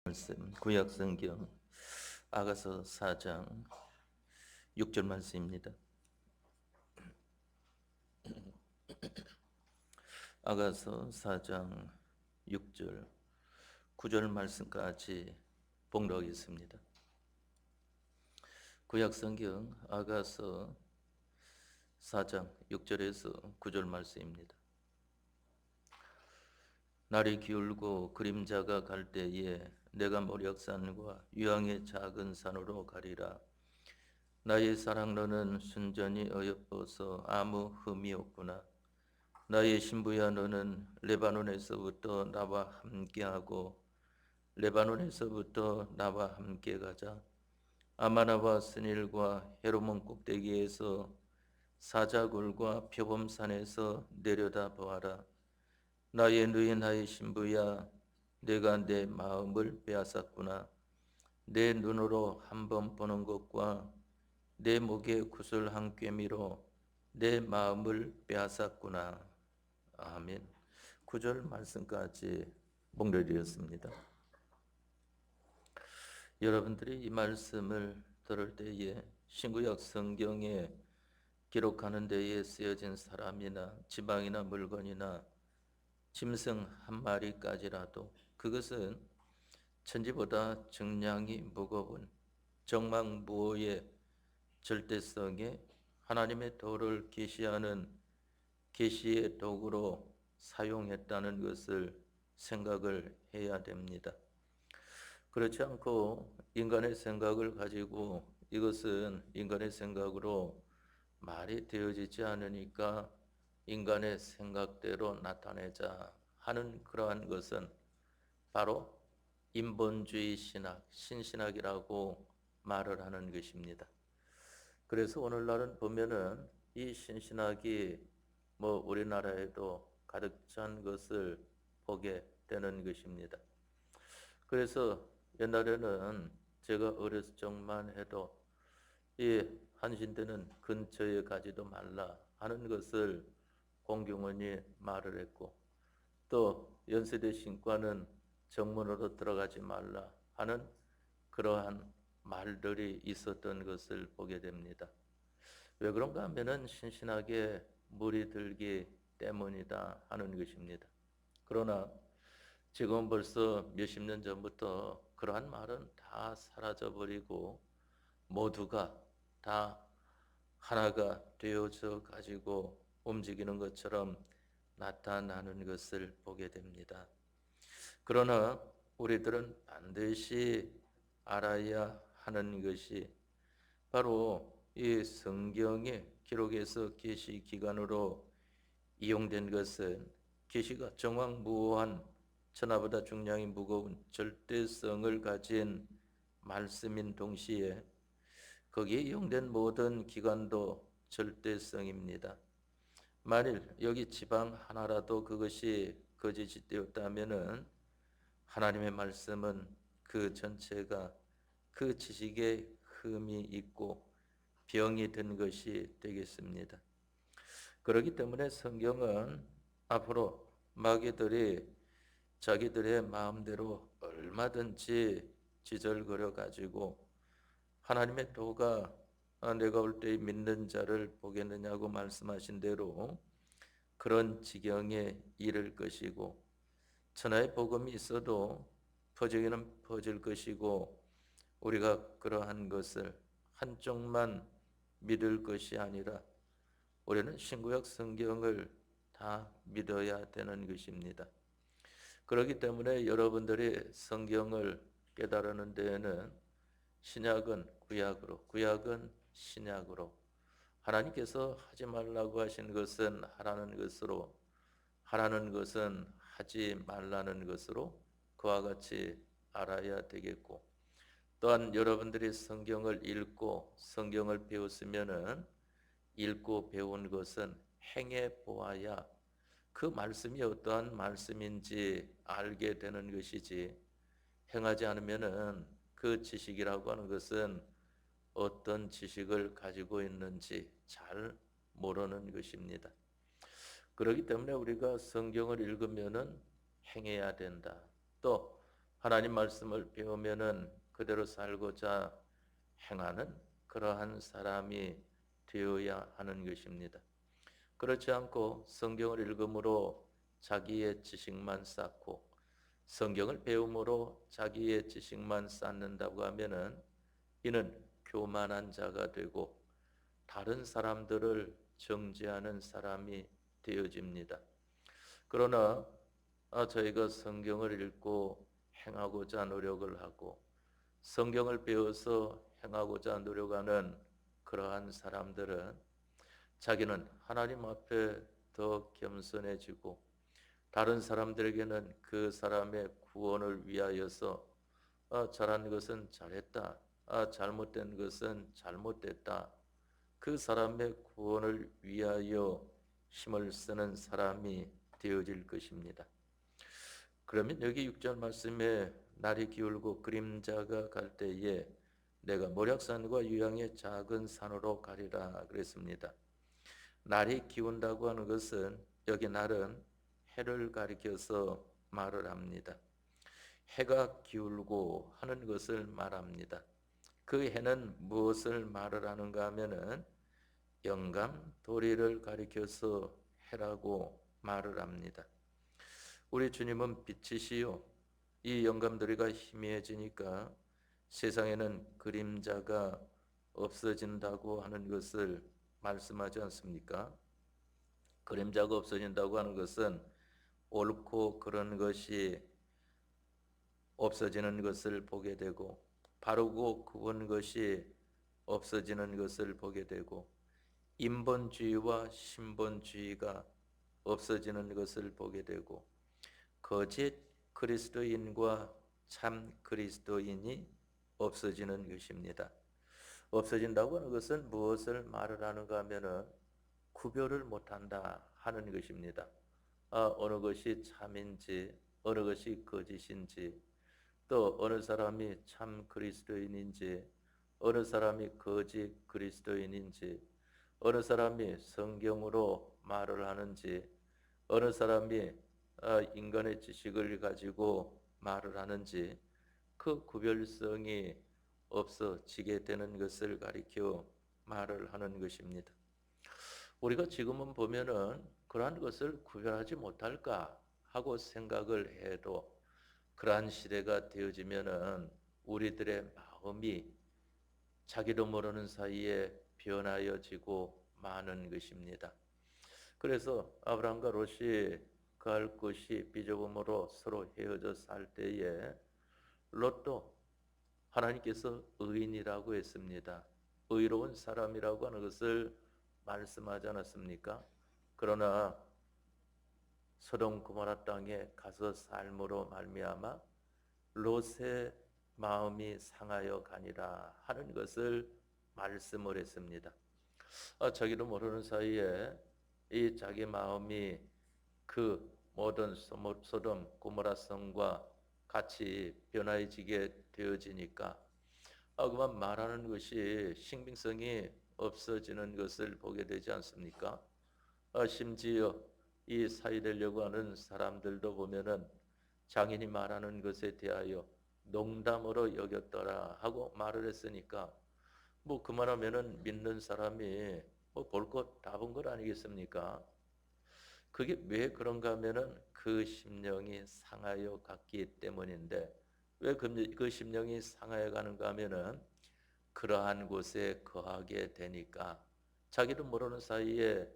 말씀 구약 성경 아가서 4장 6절 말씀입니다. 아가서 4장 6절 9절 말씀까지 봉독하겠습니다. 구약 성경 아가서 4장 6절에서 9절 말씀입니다. 날이 기울고 그림자가 갈 때에 내가 모략산과 유황의 작은 산으로 가리라. 나의 사랑 너는 순전히 어여뻐서 아무 흠이 없구나. 나의 신부야 너는 레바논에서부터 나와 함께하고 레바논에서부터 나와 함께 가자. 아마나와 스닐과 헤르몬 꼭대기에서 사자굴과 표범산에서 내려다 보아라. 나의 누이 나의 신부야 내가 내 마음을 빼앗았구나. 내 눈으로 한번 보는 것과 내 목의 구슬 한 꿰미로 내 마음을 빼앗았구나. 아멘. 9절 말씀까지 봉독드렸습니다. 여러분들이 이 말씀을 들을 때에 신구약 성경에 기록하는 데에 쓰여진 사람이나 지방이나 물건이나 짐승 한 마리까지라도 그것은 천지보다 정량이 무거운 정망무오의 절대성에 하나님의 도를 계시하는 계시의 도구로 사용했다는 것을 생각을 해야 됩니다. 그렇지 않고 인간의 생각을 가지고 이것은 인간의 생각으로 말이 되어지지 않으니까 인간의 생각대로 나타내자 하는 그러한 것은 바로 인본주의 신학, 신신학이라고 말을 하는 것입니다. 그래서 오늘날은 보면은 이 신신학이 우리나라에도 가득 찬 것을 보게 되는 것입니다. 그래서 옛날에는 제가 어렸을 적만 해도 이 한신대는 근처에 가지도 말라 하는 것을 공경원이 말을 했고, 또 연세대 신과는 정문으로 들어가지 말라 하는 그러한 말들이 있었던 것을 보게 됩니다. 왜 그런가 하면은 신신하게 물이 들기 때문이다 하는 것입니다. 그러나 지금 벌써 몇십 년 전부터 그러한 말은 다 사라져버리고 모두가 다 하나가 되어져 가지고 움직이는 것처럼 나타나는 것을 보게 됩니다. 그러나 우리들은 반드시 알아야 하는 것이 바로 이 성경의 기록에서 계시 기관으로 이용된 것은 계시가 정황무오한 천하보다 중량이 무거운 절대성을 가진 말씀인 동시에 거기에 이용된 모든 기관도 절대성입니다. 만일 여기 지방 하나라도 그것이 거짓이 되었다면은 하나님의 말씀은 그 전체가 그 지식에 흠이 있고 병이 든 것이 되겠습니다. 그렇기 때문에 성경은 앞으로 마귀들이 자기들의 마음대로 얼마든지 지절거려 가지고 하나님의 도가 내가 올 때 믿는 자를 보겠느냐고 말씀하신 대로 그런 지경에 이를 것이고, 천하의 복음이 있어도 퍼지기는 퍼질 것이고, 우리가 그러한 것을 한쪽만 믿을 것이 아니라 우리는 신구약 성경을 다 믿어야 되는 것입니다. 그렇기 때문에 여러분들이 성경을 깨달는 데에는 신약은 구약으로, 구약은 신약으로, 하나님께서 하지 말라고 하신 것은 하라는 것으로, 하라는 것은 하지 말라는 것으로 그와 같이 알아야 되겠고, 또한 여러분들이 성경을 읽고 성경을 배웠으면은 읽고 배운 것은 행해 보아야 그 말씀이 어떠한 말씀인지 알게 되는 것이지, 행하지 않으면은 그 지식이라고 하는 것은 어떤 지식을 가지고 있는지 잘 모르는 것입니다. 그렇기 때문에 우리가 성경을 읽으면은 행해야 된다. 또 하나님 말씀을 배우면은 그대로 살고자 행하는 그러한 사람이 되어야 하는 것입니다. 그렇지 않고 성경을 읽음으로 자기의 지식만 쌓고 성경을 배움으로 자기의 지식만 쌓는다고 하면은 이는 교만한 자가 되고 다른 사람들을 정죄하는 사람이 되어집니다. 그러나 저희가 성경을 읽고 행하고자 노력을 하고 성경을 배워서 행하고자 노력하는 그러한 사람들은 자기는 하나님 앞에 더 겸손해지고 다른 사람들에게는 그 사람의 구원을 위하여서 잘한 것은 잘했다, 잘못된 것은 잘못됐다, 그 사람의 구원을 위하여 힘을 쓰는 사람이 되어질 것입니다. 그러면 여기 6절 말씀에 날이 기울고 그림자가 갈 때에 내가 모략산과 유황의 작은 산으로 가리라 그랬습니다. 날이 기운다고 하는 것은 여기 날은 해를 가리켜서 말을 합니다. 해가 기울고 하는 것을 말합니다. 그 해는 무엇을 말을 하는가 하면은 영감 도리를 가리켜서 해라고 말을 합니다. 우리 주님은 빛이시요 이 영감도리가 희미해지니까 세상에는 그림자가 없어진다고 하는 것을 말씀하지 않습니까? 그림자가 없어진다고 하는 것은 옳고 그런 것이 없어지는 것을 보게 되고 바르고 굽은 것이 없어지는 것을 보게 되고 인본주의와 신본주의가 없어지는 것을 보게 되고 거짓 그리스도인과 참 그리스도인이 없어지는 것입니다. 없어진다고 하는 것은 무엇을 말을 하는가 하면은 구별을 못한다 하는 것입니다. 어느 것이 참인지 어느 것이 거짓인지 또 어느 사람이 참 그리스도인인지 어느 사람이 거짓 그리스도인인지 어느 사람이 성경으로 말을 하는지 어느 사람이 인간의 지식을 가지고 말을 하는지 그 구별성이 없어지게 되는 것을 가리켜 말을 하는 것입니다. 우리가 지금은 보면은 그러한 것을 구별하지 못할까 하고 생각을 해도 그러한 시대가 되어지면은 우리들의 마음이 자기도 모르는 사이에 변하여지고 마는 것입니다. 그래서 아브라함과 롯이 그할 것이 비좁음으로 서로 헤어져 살 때에 롯도 하나님께서 의인이라고 했습니다. 의로운 사람이라고 하는 것을 말씀하지 않았습니까? 그러나 소돔 고모라 땅에 가서 삶으로 말미암아 롯의 마음이 상하여 가니라 하는 것을 말씀을 했습니다. 자기도 모르는 사이에 이 자기 마음이 그 모든 소돔 고모라 성과 같이 변화해지게 되어지니까 그만 말하는 것이 신빙성이 없어지는 것을 보게 되지 않습니까? 심지어 이 사이되려고 하는 사람들도 보면은 장인이 말하는 것에 대하여 농담으로 여겼더라 하고 말을 했으니까 뭐 그만하면은 믿는 사람이 뭐 볼 것 다 본 것 아니겠습니까? 그게 왜 그런가 하면은 그 심령이 상하여 갔기 때문인데 왜 그 심령이 상하여 가는가 하면은 그러한 곳에 거하게 되니까 자기도 모르는 사이에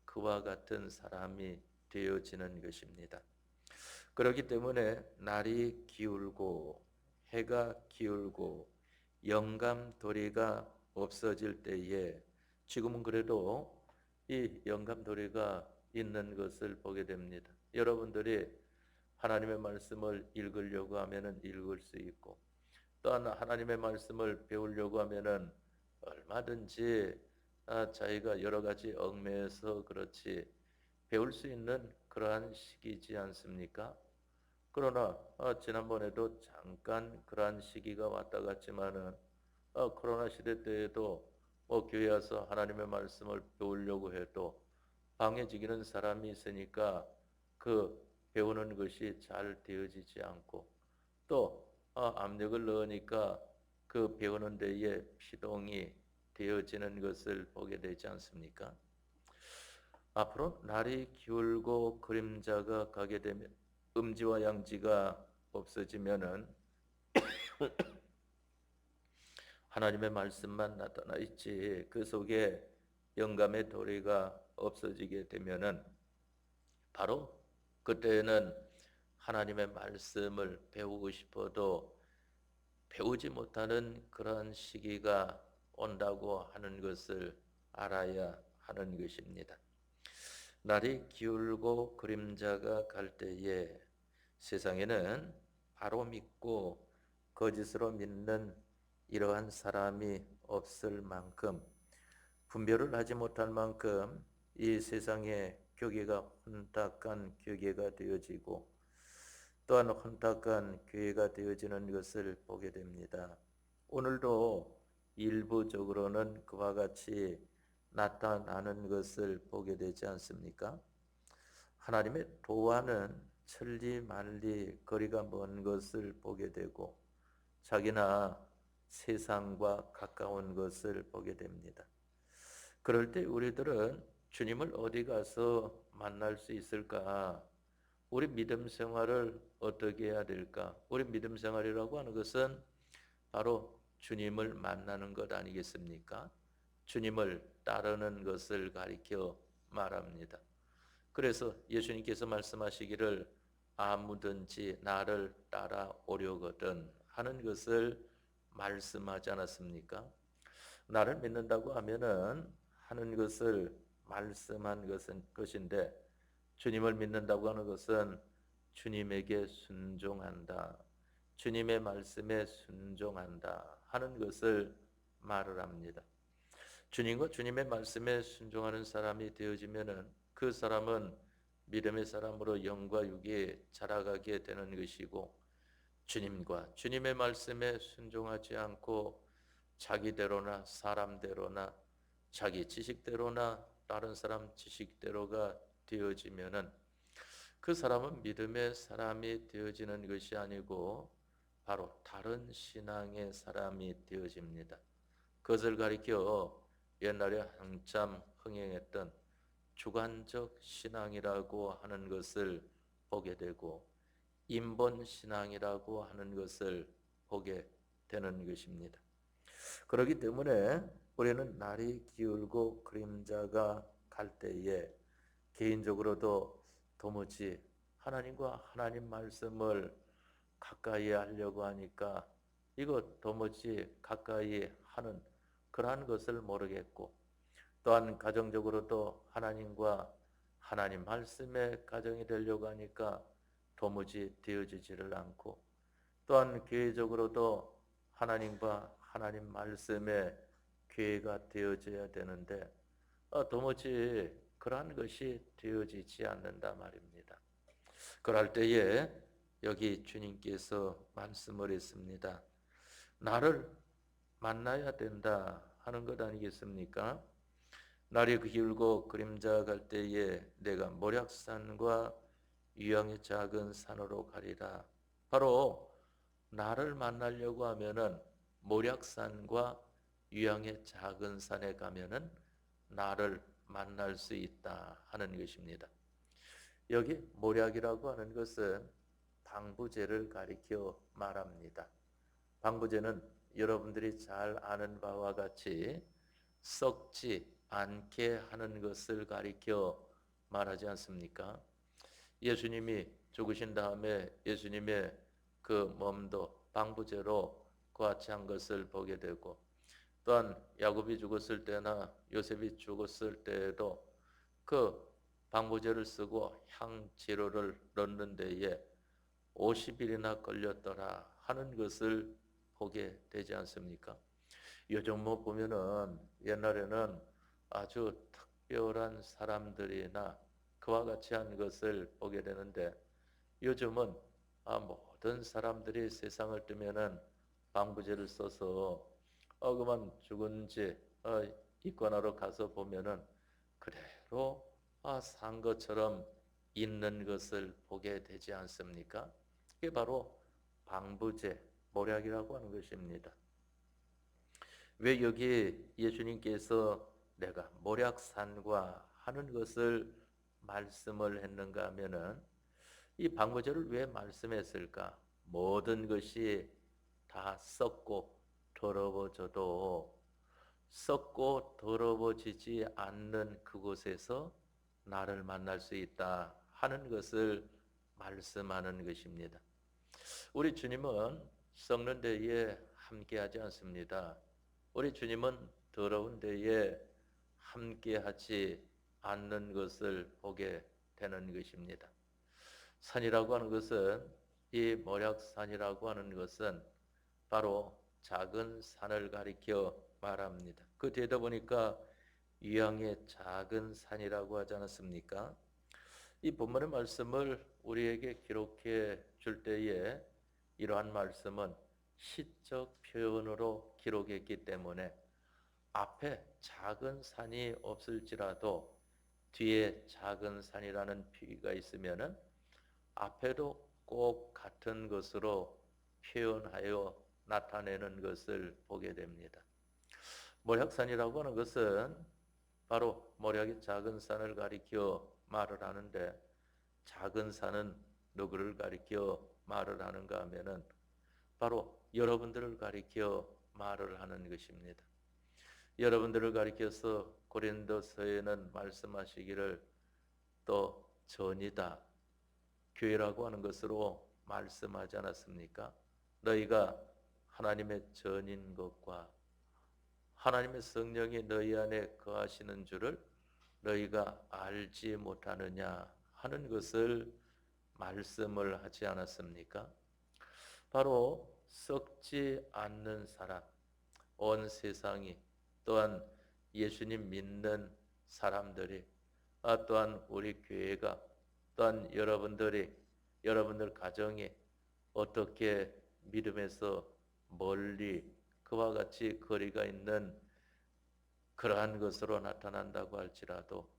그와 같은 사람이 되어지는 것입니다. 그렇기 때문에 날이 기울고 해가 기울고 영감도리가 없어질 때에 지금은 그래도 이 영감도리가 있는 것을 보게 됩니다. 여러분들이 하나님의 말씀을 읽으려고 하면은 읽을 수 있고 또한 하나님의 말씀을 배우려고 하면은 얼마든지 자기가 여러 가지 얽매여서 그렇지 배울 수 있는 그러한 시기이지 않습니까? 그러나 지난번에도 잠깐 그러한 시기가 왔다 갔지만은 코로나 시대 때에도 교회 와서 하나님의 말씀을 배우려고 해도 방에 지기는 사람이 있으니까 그 배우는 것이 잘 되어지지 않고 또 압력을 넣으니까 그 배우는 데에 피동이 되어지는 것을 보게 되지 않습니까? 앞으로 날이 기울고 그림자가 가게 되면 음지와 양지가 없어지면은 하나님의 말씀만 나타나 있지 그 속에 영감의 도리가 없어지게 되면은 바로 그때는 하나님의 말씀을 배우고 싶어도 배우지 못하는 그러한 시기가 온다고 하는 것을 알아야 하는 것입니다. 날이 기울고 그림자가 갈 때에 세상에는 바로 믿고 거짓으로 믿는 이러한 사람이 없을 만큼 분별을 하지 못할 만큼 이 세상의 교계가 혼탁한 교계가 되어지고 또한 혼탁한 교회가 되어지는 것을 보게 됩니다. 오늘도 일부적으로는 그와 같이 나타나는 것을 보게 되지 않습니까? 하나님의 도와는 천리 만리 거리가 먼 것을 보게 되고 자기나 세상과 가까운 것을 보게 됩니다. 그럴 때 우리들은 주님을 어디 가서 만날 수 있을까? 우리 믿음 생활을 어떻게 해야 될까? 우리 믿음 생활이라고 하는 것은 바로 주님을 만나는 것 아니겠습니까? 주님을 따르는 것을 가리켜 말합니다. 그래서 예수님께서 말씀하시기를 아무든지 나를 따라오려거든 하는 것을 말씀하지 않았습니까? 나를 믿는다고 하면은 하는 것을 말씀한 것인데 주님을 믿는다고 하는 것은 주님에게 순종한다. 주님의 말씀에 순종한다 하는 것을 말을 합니다. 주님과 주님의 말씀에 순종하는 사람이 되어지면은 그 사람은 믿음의 사람으로 영과 육에 자라가게 되는 것이고 주님과 주님의 말씀에 순종하지 않고 자기대로나 사람대로나 자기 지식대로나 다른 사람 지식대로가 되어지면은 그 사람은 믿음의 사람이 되어지는 것이 아니고 바로 다른 신앙의 사람이 되어집니다. 그것을 가리켜 옛날에 한참 흥행했던 주관적 신앙이라고 하는 것을 보게 되고 인본 신앙이라고 하는 것을 보게 되는 것입니다. 그렇기 때문에 우리는 날이 기울고 그림자가 갈 때에 개인적으로도 도무지 하나님과 하나님 말씀을 가까이 하려고 하니까 이거 도무지 가까이 하는 그러한 것을 모르겠고 또한 가정적으로도 하나님과 하나님 말씀의 가정이 되려고 하니까 도무지 되어지지를 않고 또한 교회적으로도 하나님과 하나님 말씀의 교회가 되어져야 되는데 도무지 그러한 것이 되어지지 않는다 말입니다. 그럴 때에 여기 주님께서 말씀을 했습니다. 나를 만나야 된다 하는 것 아니겠습니까? 날이 기울고 그림자 갈 때에 내가 모략산과 유황의 작은 산으로 가리라. 바로 나를 만나려고 하면은 모략산과 유황의 작은 산에 가면은 나를 만날 수 있다 하는 것입니다. 여기 모략이라고 하는 것은 방부제를 가리켜 말합니다. 방부제는 여러분들이 잘 아는 바와 같이 썩지 않게 하는 것을 가리켜 말하지 않습니까? 예수님이 죽으신 다음에 예수님의 그 몸도 방부제로 거하한 것을 보게 되고 또한 야곱이 죽었을 때나 요셉이 죽었을 때에도 그 방부제를 쓰고 향재료를 넣는 데에 50일이나 걸렸더라 하는 것을 보게 되지 않습니까? 요즘 뭐 보면은 옛날에는 아주 특별한 사람들이나 그와 같이 한 것을 보게 되는데 요즘은 모든 사람들이 세상을 뜨면은 방부제를 써서 그만 죽은지 입관하러 가서 보면은 그대로 산 것처럼 있는 것을 보게 되지 않습니까? 이게 바로 방부제, 모략이라고 하는 것입니다. 왜 여기 예수님께서 내가 모략산과 하는 것을 말씀을 했는가 하면은 이 방부제를 왜 말씀했을까? 모든 것이 다 썩고 더러워져도 썩고 더러워지지 않는 그곳에서 나를 만날 수 있다 하는 것을 말씀하는 것입니다. 우리 주님은 썩는 데에 함께하지 않습니다. 우리 주님은 더러운 데에 함께하지 않는 것을 보게 되는 것입니다. 산이라고 하는 것은 이 모략산이라고 하는 것은 바로 작은 산을 가리켜 말합니다. 그 뒤에다 보니까 유양의 작은 산이라고 하지 않았습니까? 이 본문의 말씀을 우리에게 기록해 줄 때에 이러한 말씀은 시적 표현으로 기록했기 때문에 앞에 작은 산이 없을지라도 뒤에 작은 산이라는 비유가 있으면은 앞에도 꼭 같은 것으로 표현하여 나타내는 것을 보게 됩니다. 모략산이라고 하는 것은 바로 모략의 작은 산을 가리켜 말을 하는데 작은 산은 누구를 가리켜 말을 하는가 하면은 바로 여러분들을 가리켜 말을 하는 것입니다. 여러분들을 가리켜서 고린도서에는 말씀하시기를 또 전이다 교회라고 하는 것으로 말씀하지 않았습니까? 너희가 하나님의 전인 것과 하나님의 성령이 너희 안에 거하시는 줄을 너희가 알지 못하느냐 하는 것을 말씀을 하지 않았습니까? 바로 썩지 않는 사람, 온 세상이 또한 예수님 믿는 사람들이 또한 우리 교회가 또한 여러분들 가정이 어떻게 믿음에서 멀리 그와 같이 거리가 있는 그러한 것으로 나타난다고 할지라도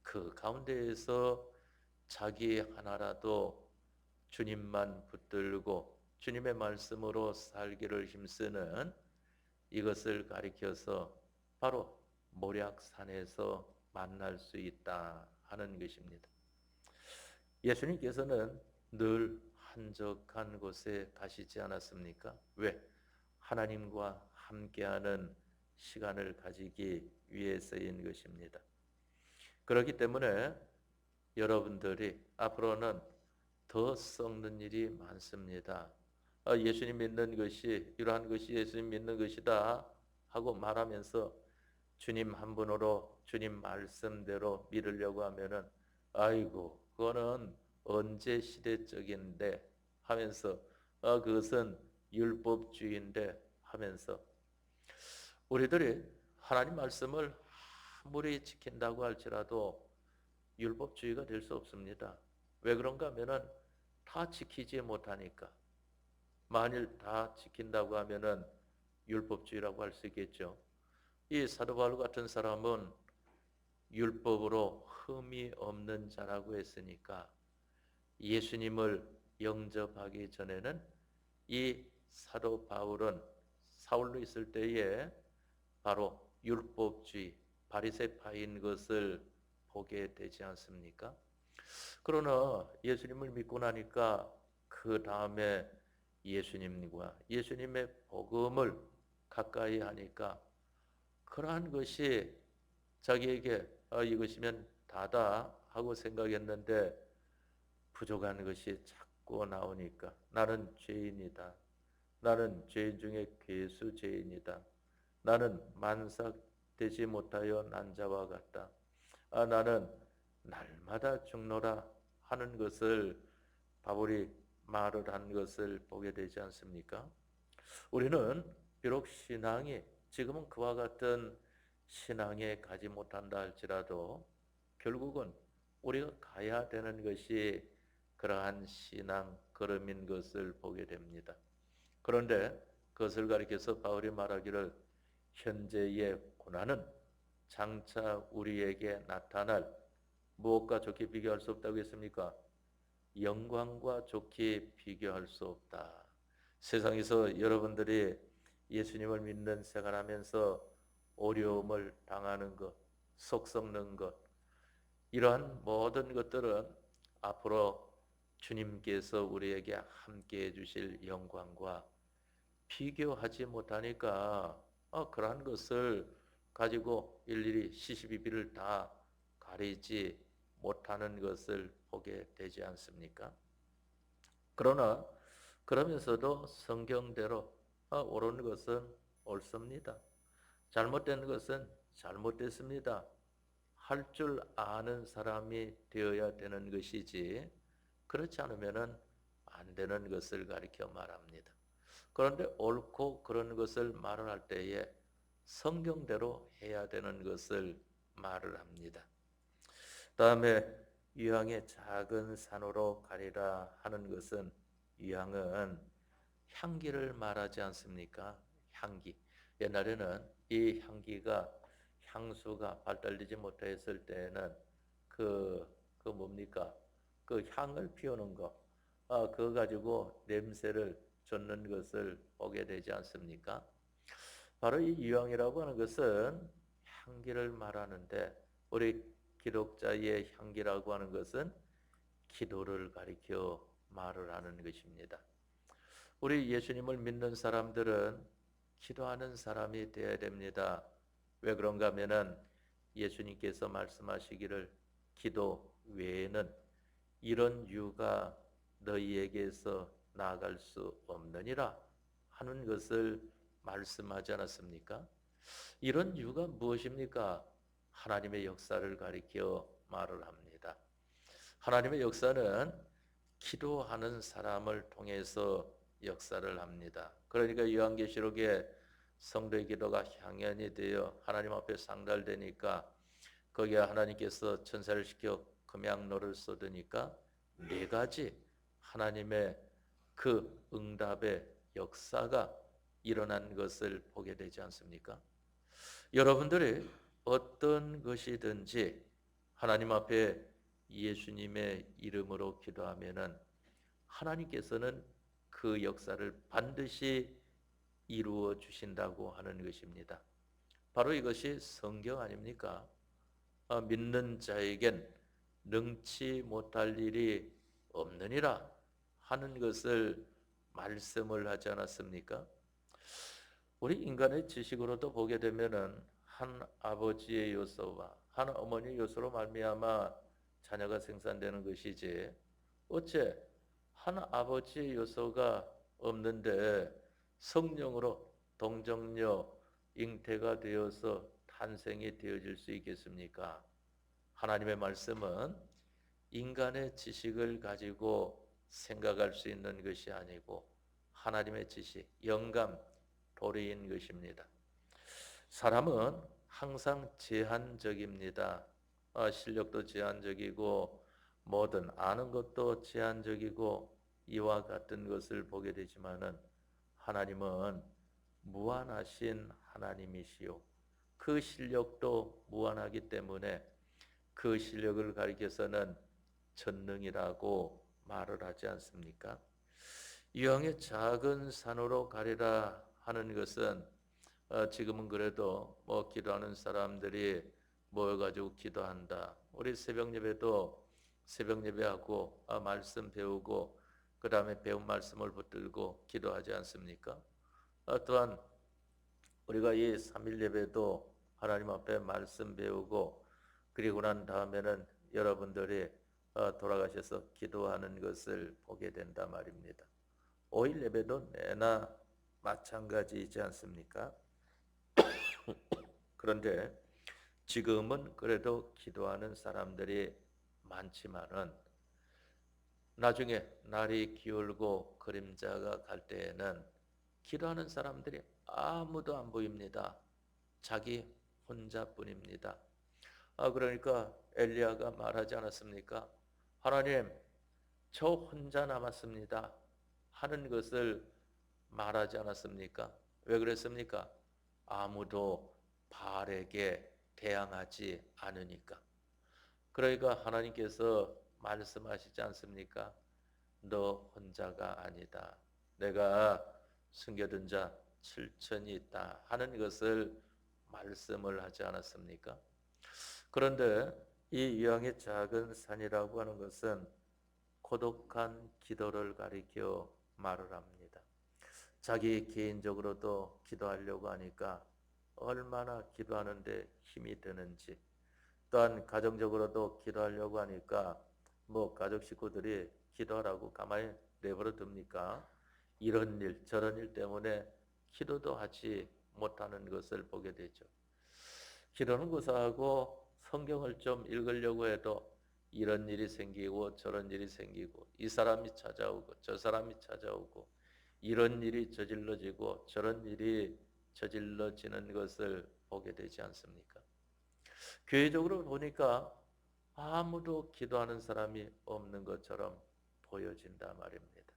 그 가운데에서 자기 하나라도 주님만 붙들고 주님의 말씀으로 살기를 힘쓰는 이것을 가리켜서 바로 모략산에서 만날 수 있다 하는 것입니다. 예수님께서는 늘 한적한 곳에 가시지 않았습니까? 왜? 하나님과 함께하는 시간을 가지기 위해서인 것입니다. 그렇기 때문에 여러분들이 앞으로는 더 썩는 일이 많습니다. 예수님 믿는 것이 이러한 것이 예수님 믿는 것이다 하고 말하면서 주님 한 분으로 주님 말씀대로 믿으려고 하면은 아이고 그거는 언제 시대적인데 하면서 그것은 율법주의인데 하면서 우리들이 하나님 말씀을 아무리 지킨다고 할지라도 율법주의가 될 수 없습니다. 왜 그런가 하면은 다 지키지 못하니까. 만일 다 지킨다고 하면은 율법주의라고 할 수 있겠죠. 이 사도 바울 같은 사람은 율법으로 흠이 없는 자라고 했으니까 예수님을 영접하기 전에는 이 사도 바울은 사울로 있을 때에 바로 율법주의, 바리새파인 것을 보게 되지 않습니까? 그러나 예수님을 믿고 나니까 그 다음에 예수님과 예수님의 복음을 가까이 하니까 그러한 것이 자기에게 이것이면 다다 하고 생각했는데 부족한 것이 자꾸 나오니까 나는 죄인이다. 나는 죄인 중에 괴수 죄인이다. 나는 만삭되지 못하여 난 자와 같다. 나는 날마다 죽노라 하는 것을 바울이 말을 한 것을 보게 되지 않습니까? 우리는 비록 신앙이 지금은 그와 같은 신앙에 가지 못한다 할지라도 결국은 우리가 가야 되는 것이 그러한 신앙 걸음인 것을 보게 됩니다. 그런데 그것을 가리켜서 바울이 말하기를 현재의 고난은 장차 우리에게 나타날 무엇과 좋게 비교할 수 없다고 했습니까? 영광과 좋게 비교할 수 없다. 세상에서 여러분들이 예수님을 믿는 생활하면서 어려움을 당하는 것, 속 썩는 것, 이러한 모든 것들은 앞으로 주님께서 우리에게 함께 해주실 영광과 비교하지 못하니까 그러한 것을 가지고 일일이 시시비비를 다 가리지 못하는 것을 보게 되지 않습니까? 그러나 그러면서도 성경대로 옳은 것은 옳습니다. 잘못된 것은 잘못됐습니다. 할 줄 아는 사람이 되어야 되는 것이지 그렇지 않으면은 안 되는 것을 가리켜 말합니다. 그런데 옳고 그런 것을 말을 할 때에 성경대로 해야 되는 것을 말을 합니다. 다음에 유황의 작은 산으로 가리라 하는 것은 유황은 향기를 말하지 않습니까? 향기. 옛날에는 이 향기가 향수가 발달되지 못했을 때에는 그 뭡니까? 그 향을 피우는 거, 그거 가지고 냄새를 쫓는 것을 보게 되지 않습니까? 바로 이 유황이라고 하는 것은 향기를 말하는데 우리 기독자의 향기라고 하는 것은 기도를 가리켜 말을 하는 것입니다. 우리 예수님을 믿는 사람들은 기도하는 사람이 되어야 됩니다. 왜 그런가 하면은 예수님께서 말씀하시기를 기도 외에는 이런 유가 너희에게서 나아갈 수 없느니라 하는 것을 말씀하지 않았습니까? 이런 유가 무엇입니까? 하나님의 역사를 가리켜 말을 합니다. 하나님의 역사는 기도하는 사람을 통해서 역사를 합니다. 그러니까 요한계시록에 성도의 기도가 향연이 되어 하나님 앞에 상달되니까 거기에 하나님께서 천사를 시켜 금양로를 쏟으니까 네 가지 하나님의 그 응답의 역사가 일어난 것을 보게 되지 않습니까? 여러분들이 어떤 것이든지 하나님 앞에 예수님의 이름으로 기도하면은 하나님께서는 그 역사를 반드시 이루어 주신다고 하는 것입니다. 바로 이것이 성경 아닙니까? 믿는 자에겐 능치 못할 일이 없느니라 하는 것을 말씀을 하지 않았습니까? 우리 인간의 지식으로도 보게 되면은 한 아버지의 요소와 한 어머니의 요소로 말미암아 자녀가 생산되는 것이지 어째 한 아버지의 요소가 없는데 성령으로 동정녀 잉태가 되어서 탄생이 되어질 수 있겠습니까? 하나님의 말씀은 인간의 지식을 가지고 생각할 수 있는 것이 아니고 하나님의 지식, 영감, 도리인 것입니다. 사람은 항상 제한적입니다. 실력도 제한적이고 뭐든 아는 것도 제한적이고 이와 같은 것을 보게 되지만은 하나님은 무한하신 하나님이시요. 그 실력도 무한하기 때문에 그 실력을 가리켜서는 전능이라고 말을 하지 않습니까? 이왕의 작은 산으로 가리라 하는 것은 지금은 그래도 뭐 기도하는 사람들이 모여가지고 기도한다. 우리 새벽 예배도 새벽 예배하고 말씀 배우고 그 다음에 배운 말씀을 붙들고 기도하지 않습니까? 또한 우리가 이 3일 예배도 하나님 앞에 말씀 배우고 그리고 난 다음에는 여러분들이 돌아가셔서 기도하는 것을 보게 된다 말입니다. 5일 예배도 내나 마찬가지이지 않습니까? 그런데 지금은 그래도 기도하는 사람들이 많지만은 나중에 날이 기울고 그림자가 갈 때에는 기도하는 사람들이 아무도 안 보입니다. 자기 혼자뿐입니다. 그러니까 엘리야가 말하지 않았습니까? 하나님, 저 혼자 남았습니다. 하는 것을 말하지 않았습니까? 왜 그랬습니까? 아무도 바알에게 대항하지 않으니까. 그러니까 하나님께서 말씀하시지 않습니까? 너 혼자가 아니다. 내가 숨겨둔 자 7천이 있다 하는 것을 말씀을 하지 않았습니까? 그런데 이 유황의 작은 산이라고 하는 것은 고독한 기도를 가리켜 말을 합니다. 자기 개인적으로도 기도하려고 하니까 얼마나 기도하는데 힘이 드는지, 또한 가정적으로도 기도하려고 하니까 가족 식구들이 기도하라고 가만히 내버려 둡니까? 이런 일 저런 일 때문에 기도도 하지 못하는 것을 보게 되죠. 기도는 고사하고 성경을 좀 읽으려고 해도 이런 일이 생기고 저런 일이 생기고 이 사람이 찾아오고 저 사람이 찾아오고 이런 일이 저질러지고 저런 일이 저질러지는 것을 보게 되지 않습니까? 교회적으로 보니까 아무도 기도하는 사람이 없는 것처럼 보여진다 말입니다.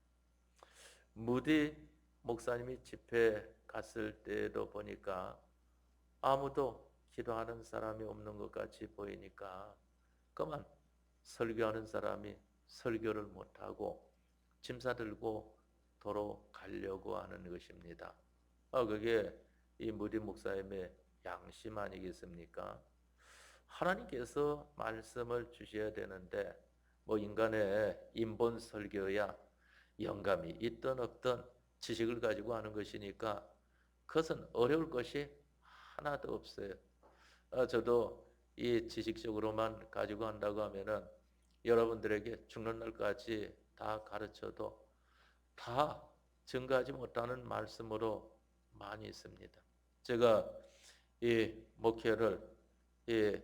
무디 목사님이 집회 갔을 때도 보니까 아무도 기도하는 사람이 없는 것 같이 보이니까 그만 설교하는 사람이 설교를 못하고 짐 싸들고 도로 가려고 하는 것입니다. 그게 이 무디 목사님의 양심 아니겠습니까? 하나님께서 말씀을 주셔야 되는데 인간의 인본 설교야 영감이 있든 없든 지식을 가지고 하는 것이니까 그것은 어려울 것이 하나도 없어요. 저도 이 지식적으로만 가지고 한다고 하면은 여러분들에게 죽는 날까지 다 가르쳐도 다 증거하지 못하는 말씀으로 많이 있습니다. 제가 이 목회를 이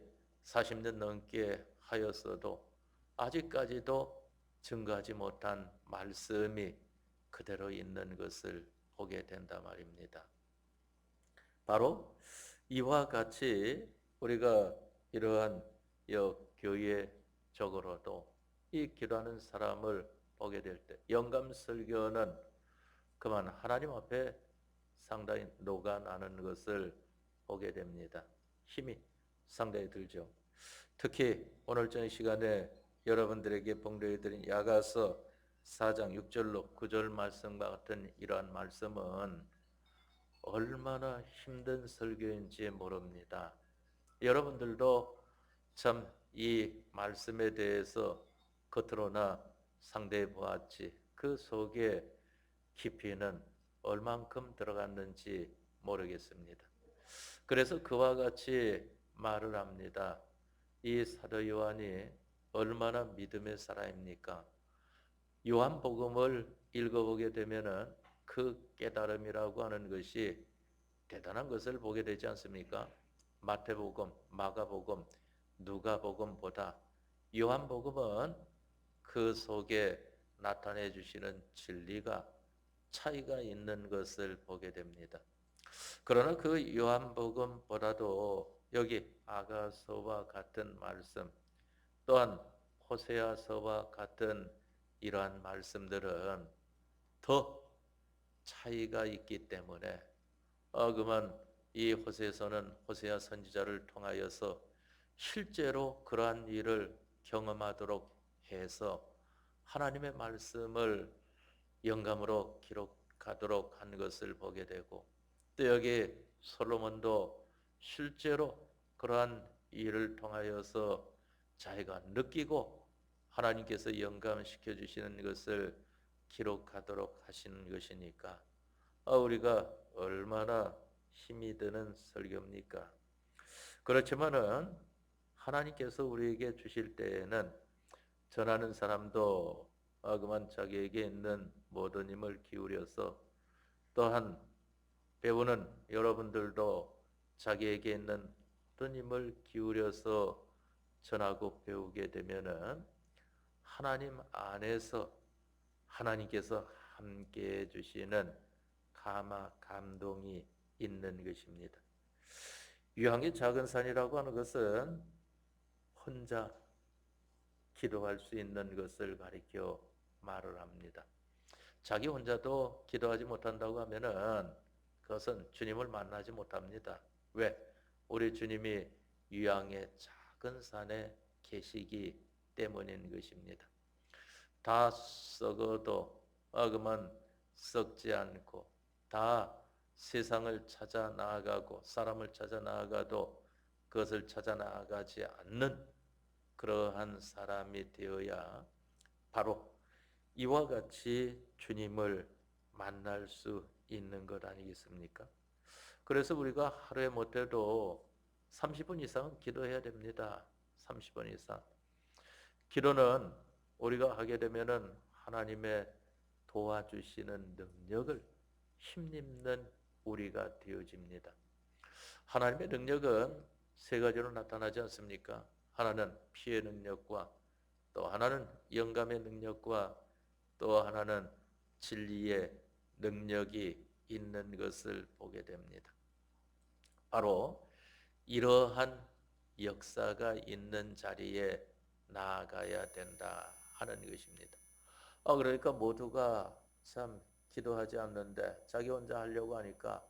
40년 넘게 하였어도 아직까지도 증거하지 못한 말씀이 그대로 있는 것을 보게 된다 말입니다. 바로 이와 같이 우리가 이러한 교회적으로도 이 기도하는 사람을 보게 될 때 영감 설교는 그만 하나님 앞에 상당히 녹아나는 것을 보게 됩니다. 힘이 상당히 들죠. 특히 오늘 저녁 시간에 여러분들에게 봉독해드린 야가서 4장 6절로 9절 말씀과 같은 이러한 말씀은 얼마나 힘든 설교인지 모릅니다. 여러분들도 참 이 말씀에 대해서 겉으로나 상대해 보았지 그 속에 깊이는 얼만큼 들어갔는지 모르겠습니다. 그래서 그와 같이 말을 합니다. 이 사도 요한이 얼마나 믿음의 사람입니까? 요한복음을 읽어보게 되면은 그 깨달음이라고 하는 것이 대단한 것을 보게 되지 않습니까? 마태복음, 마가복음, 누가복음보다 요한복음은 그 속에 나타내 주시는 진리가 차이가 있는 것을 보게 됩니다. 그러나 그 요한복음보다도 여기 아가서와 같은 말씀, 또한 호세아서와 같은 이러한 말씀들은 더 차이가 있기 때문에 그만 이 호세서는 호세아 선지자를 통하여서 실제로 그러한 일을 경험하도록 해서 하나님의 말씀을 영감으로 기록하도록 한 것을 보게 되고 또 여기 솔로몬도 실제로 그러한 일을 통하여서 자기가 느끼고 하나님께서 영감시켜 주시는 것을 기록하도록 하시는 것이니까 우리가 얼마나 힘이 드는 설교입니까? 그렇지만은 하나님께서 우리에게 주실 때에는 전하는 사람도 그만 자기에게 있는 모든 힘을 기울여서 또한 배우는 여러분들도 자기에게 있는 모든 힘을 기울여서 전하고 배우게 되면은 하나님 안에서 하나님께서 함께 해주시는 감동이 있는 것입니다. 유황의 작은 산이라고 하는 것은 혼자 기도할 수 있는 것을 가리켜 말을 합니다. 자기 혼자도 기도하지 못한다고 하면은 그것은 주님을 만나지 못합니다. 왜? 우리 주님이 유황의 작은 산에 계시기 때문인 것입니다. 다 썩어도 그만 썩지 않고 다 세상을 찾아 나아가고 사람을 찾아 나아가도 그것을 찾아 나아가지 않는 그러한 사람이 되어야 바로 이와 같이 주님을 만날 수 있는 것 아니겠습니까? 그래서 우리가 하루에 못해도 30분 이상은 기도해야 됩니다. 30분 이상. 기도는 우리가 하게 되면은 하나님의 도와주시는 능력을 힘입는 우리가 되어집니다. 하나님의 능력은 세 가지로 나타나지 않습니까? 하나는 피의 능력과 또 하나는 영감의 능력과 또 하나는 진리의 능력이 있는 것을 보게 됩니다. 바로 이러한 역사가 있는 자리에 나아가야 된다 하는 것입니다. 그러니까 모두가 참 기도하지 않는데 자기 혼자 하려고 하니까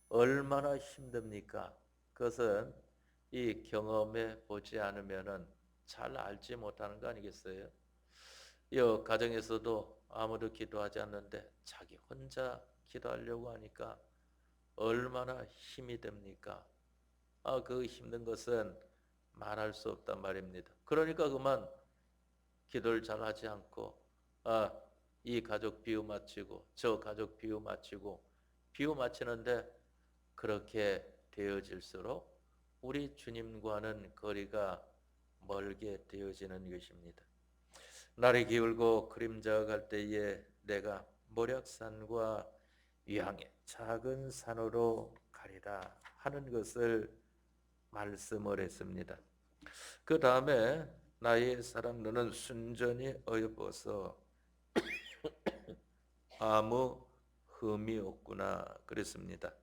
얼마나 힘듭니까? 그것은 이 경험해 보지 않으면은 잘 알지 못하는 거 아니겠어요? 이 가정에서도 아무도 기도하지 않는데 자기 혼자 기도하려고 하니까 얼마나 힘이 됩니까? 그 힘든 것은 말할 수 없단 말입니다. 그러니까 그만 기도를 잘 하지 않고 이 가족 비유 마치고 저 가족 비유 마치고 비유 마치는데 그렇게 되어질수록 우리 주님과는 거리가 멀게 되어지는 것입니다. 날이 기울고 그림자가 갈 때에 내가 모략산과 위항의 작은 산으로 가리라 하는 것을 말씀을 했습니다. 그 다음에 나의 사랑 너는 순전히 어여뻐서 아무 흠이 없구나 그랬습니다.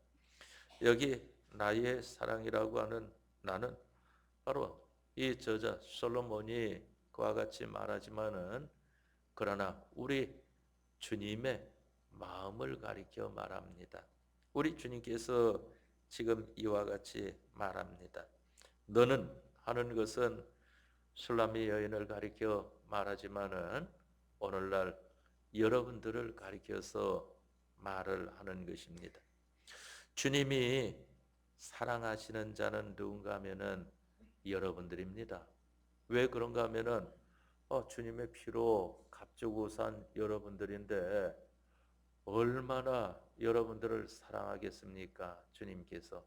여기 나의 사랑이라고 하는 나는 바로 이 저자 솔로몬이 그와 같이 말하지만은 그러나 우리 주님의 마음을 가리켜 말합니다. 우리 주님께서 지금 이와 같이 말합니다. 너는 하는 것은 술람미 여인을 가리켜 말하지만은 오늘날 여러분들을 가리켜서 말을 하는 것입니다. 주님이 사랑하시는 자는 누군가 하면은 여러분들입니다. 왜 그런가 하면은 주님의 피로 값주고 산 여러분들인데 얼마나 여러분들을 사랑하겠습니까? 주님께서.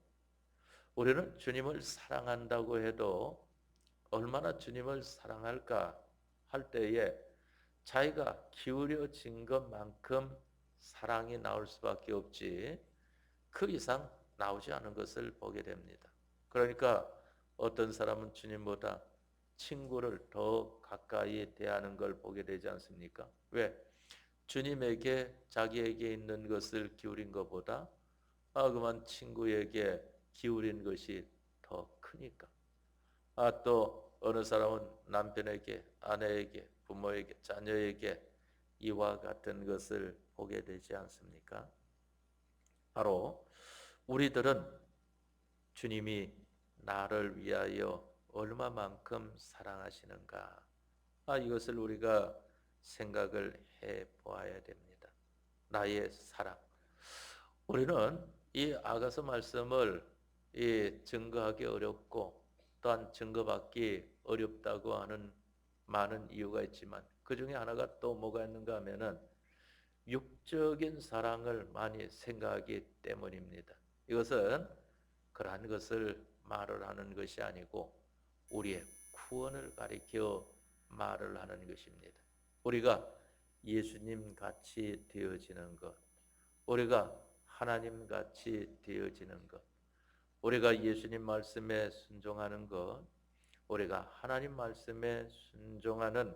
우리는 주님을 사랑한다고 해도 얼마나 주님을 사랑할까 할 때에 자기가 기울여진 것만큼 사랑이 나올 수밖에 없지 그 이상 나오지 않은 것을 보게 됩니다. 그러니까 어떤 사람은 주님보다 친구를 더 가까이 대하는 걸 보게 되지 않습니까? 왜? 주님에게 자기에게 있는 것을 기울인 것보다 그만 친구에게 기울인 것이 더 크니까. 또 어느 사람은 남편에게, 아내에게, 부모에게, 자녀에게 이와 같은 것을 보게 되지 않습니까? 바로 우리들은 주님이 나를 위하여 얼마만큼 사랑하시는가 이것을 우리가 생각을 해 보아야 됩니다. 나의 사랑. 우리는 이 아가서 말씀을 증거하기 어렵고 또한 증거받기 어렵다고 하는 많은 이유가 있지만 그 중에 하나가 또 뭐가 있는가 하면은 육적인 사랑을 많이 생각하기 때문입니다. 이것은 그러한 것을 말을 하는 것이 아니고 우리의 구원을 가리켜 말을 하는 것입니다. 우리가 예수님 같이 되어지는 것, 우리가 하나님 같이 되어지는 것, 우리가 예수님 말씀에 순종하는 것, 우리가 하나님 말씀에 순종하는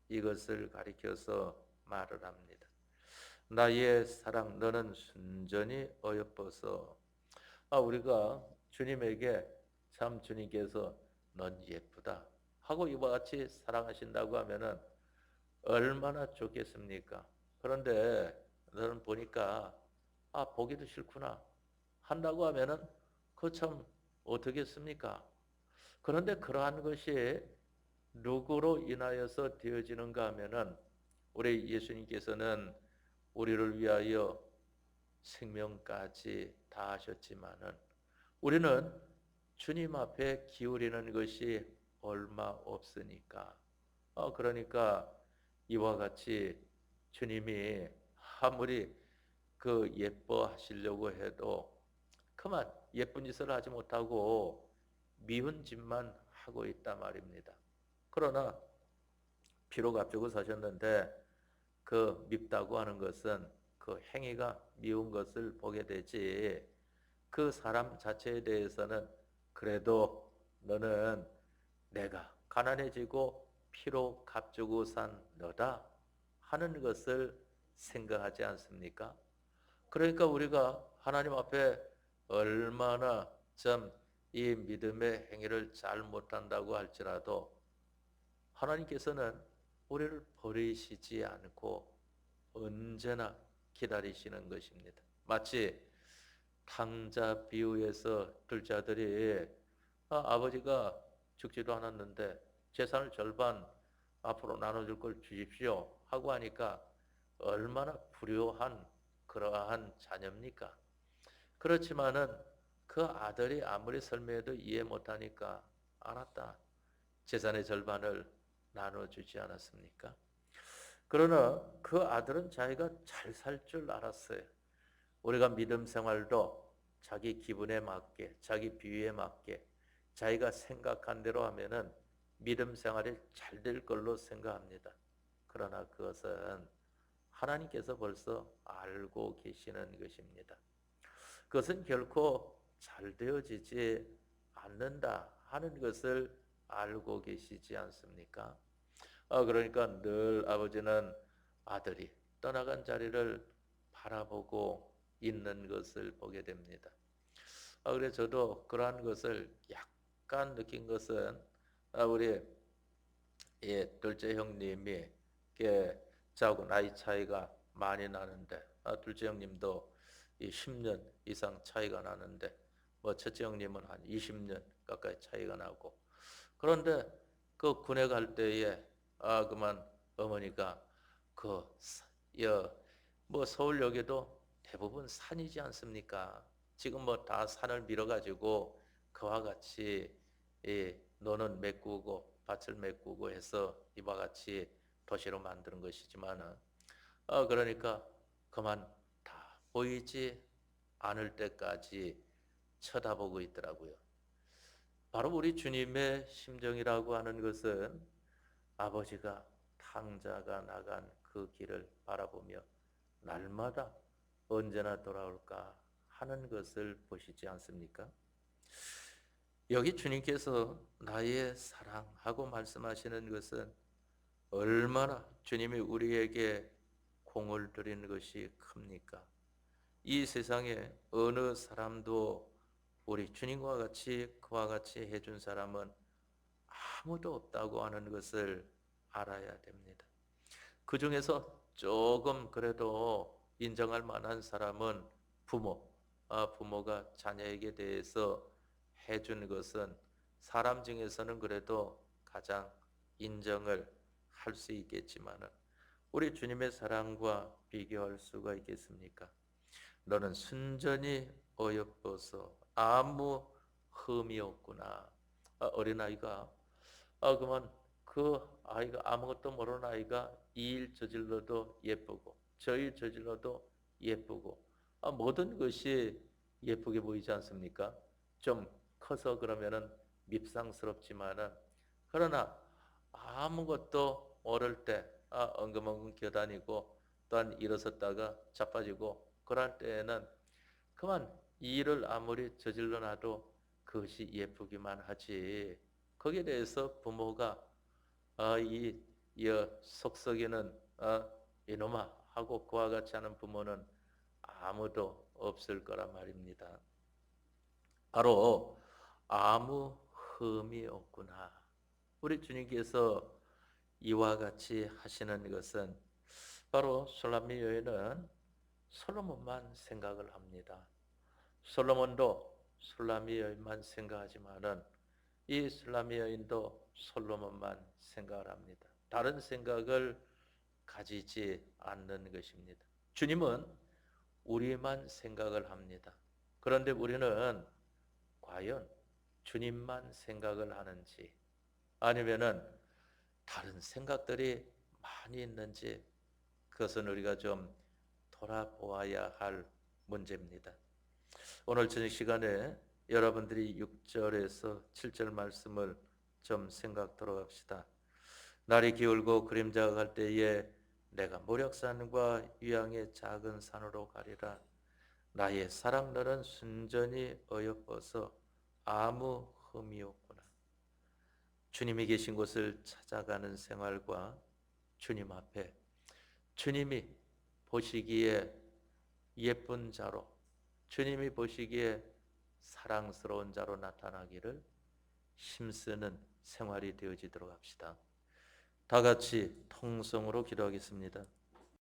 이것을 가리켜서 말을 합니다. 나의 사랑 너는 순전히 어여뻐서 우리가 주님에게 참 주님께서 넌 예쁘다 하고 이와 같이 사랑하신다고 하면은 얼마나 좋겠습니까? 그런데 너는 보니까 보기도 싫구나 한다고 하면은 그 참 어떻겠습니까? 그런데 그러한 것이 누구로 인하여서 되어지는가 하면은 우리 예수님께서는 우리를 위하여 생명까지 다 하셨지만은 우리는 주님 앞에 기울이는 것이 얼마 없으니까 그러니까 이와 같이 주님이 아무리 그 예뻐하시려고 해도 그만 예쁜 짓을 하지 못하고 미운 짓만 하고 있단 말입니다. 그러나 비록 앞주고 서셨는데 그 밉다고 하는 것은 그 행위가 미운 것을 보게 되지 그 사람 자체에 대해서는 그래도 너는 내가 가난해지고 피로 값주고 산 너다 하는 것을 생각하지 않습니까? 그러니까 우리가 하나님 앞에 얼마나 좀 이 믿음의 행위를 잘 못한다고 할지라도 하나님께서는 우리를 버리시지 않고 언제나 기다리시는 것입니다. 마치 탕자 비유에서 둘째 아들이 아버지가 죽지도 않았는데 재산을 절반 앞으로 나눠줄 걸 주십시오 하고 하니까 얼마나 불효한 그러한 자녀입니까? 그렇지만은 그 아들이 아무리 설명해도 이해 못하니까 알았다. 재산의 절반을 나눠주지 않았습니까? 그러나 그 아들은 자기가 잘 살 줄 알았어요. 우리가 믿음 생활도 자기 기분에 맞게, 자기 비위에 맞게, 자기가 생각한 대로 하면은 믿음 생활이 잘 될 걸로 생각합니다. 그러나 그것은 하나님께서 벌써 알고 계시는 것입니다. 그것은 결코 잘 되어지지 않는다 하는 것을 알고 계시지 않습니까? 그러니까 늘 아버지는 아들이 떠나간 자리를 바라보고 있는 것을 보게 됩니다. 그래서 저도 그러한 것을 약간 느낀 것은 우리 둘째 형님이 저하고 나이 차이가 많이 나는데 둘째 형님도 10년 이상 차이가 나는데 뭐 첫째 형님은 한 20년 가까이 차이가 나고 그런데 그 군에 갈 때에 그만 어머니가 뭐 서울역에도 대부분 산이지 않습니까? 지금 뭐 다 산을 밀어가지고 그와 같이 노는 메꾸고 밭을 메꾸고 해서 이와 같이 도시로 만드는 것이지만은 그러니까 그만 다 보이지 않을 때까지 쳐다보고 있더라고요. 바로 우리 주님의 심정이라고 하는 것은 아버지가 탕자가 나간 그 길을 바라보며 날마다 언제나 돌아올까 하는 것을 보시지 않습니까? 여기 주님께서 나의 사랑하고 말씀하시는 것은 얼마나 주님이 우리에게 공을 들이는 것이 큽니까? 이 세상에 어느 사람도 우리 주님과 같이 그와 같이 해준 사람은 아무도 없다고 하는 것을 알아야 됩니다. 그 중에서 조금 그래도 인정할 만한 사람은 부모가 자녀에게 대해서 해준 것은 사람 중에서는 그래도 가장 인정을 할 수 있겠지만은 우리 주님의 사랑과 비교할 수가 있겠습니까? 너는 순전히 어여뻐서 아무 흠이 없구나. 어린아이가 그만 그 아이가 아무것도 모르는 아이가 이 일 저질러도 예쁘고 저 일 저질러도 예쁘고 모든 것이 예쁘게 보이지 않습니까? 좀 커서 그러면은 밉상스럽지만은 그러나 아무것도 모를 때 엉금엉금 기어다니고 또한 일어섰다가 자빠지고 그럴 때에는 그만 이 일을 아무리 저질러 놔도 그것이 예쁘기만 하지 거기에 대해서 부모가 이 속썩이는 이놈아 하고 그와 같이 하는 부모는 아무도 없을 거란 말입니다. 바로 아무 흠이 없구나. 우리 주님께서 이와 같이 하시는 것은 바로 솔로몬 여인은 솔로몬만 생각을 합니다. 솔로몬도 솔로몬 여인만 생각하지만은 이 솔로몬 여인도 솔로몬만 생각을 합니다. 다른 생각을 가지지 않는 것입니다. 주님은 우리만 생각을 합니다. 그런데 우리는 과연 주님만 생각을 하는지 아니면은 다른 생각들이 많이 있는지 그것은 우리가 좀 돌아보아야 할 문제입니다. 오늘 저녁 시간에 여러분들이 6절에서 7절 말씀을 좀 생각하도록 합시다. 날이 기울고 그림자가 갈 때에 내가 모략산과 유양의 작은 산으로 가리라. 나의 사랑들은 순전히 어여뻐서 아무 흠이 없구나. 주님이 계신 곳을 찾아가는 생활과 주님 앞에 주님이 보시기에 예쁜 자로, 주님이 보시기에 사랑스러운 자로 나타나기를 힘쓰는 생활이 되어지도록 합시다. 다 같이 통성으로 기도하겠습니다.